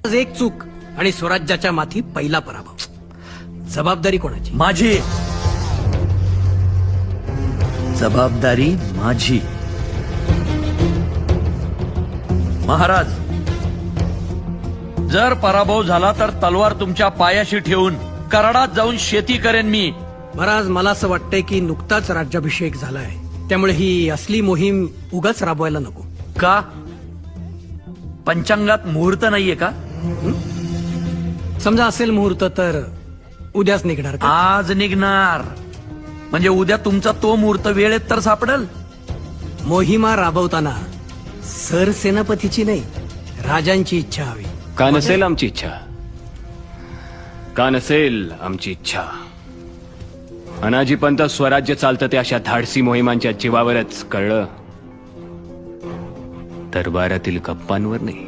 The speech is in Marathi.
आज एक चूक आणि स्वराज्याच्या माथी पहिला पराभव. जबाबदारी कोणाची? माझी जबाबदारी माझी. महाराज, जर पराभव झाला तर तलवार तुमच्या पायाशी ठेवून कराडात जाऊन शेती करेन मी. महाराज, मला असं वाटतंय की नुकताच राज्याभिषेक झालाय, त्यामुळे ही असली मोहीम उगाच राबवायला नको. का? पंचांगात मुहूर्त नाहीये का? समजा असेल मुहूर्त तर उद्याच निघणार का? आज निघणार म्हणजे उद्या तुमचा तो मुहूर्त वेळेत तर सापडेल. मोहिमा राबवताना सरसेनापतीची नाही, राजांची इच्छा हवी. का नसेल आमची इच्छा? का नसेल आमची इच्छा? अनाजीपंत स्वराज्य चालतं ते अशा धाडसी मोहिमांच्या जीवावरच, कळलं? दरबारातील गप्पांवर नाही.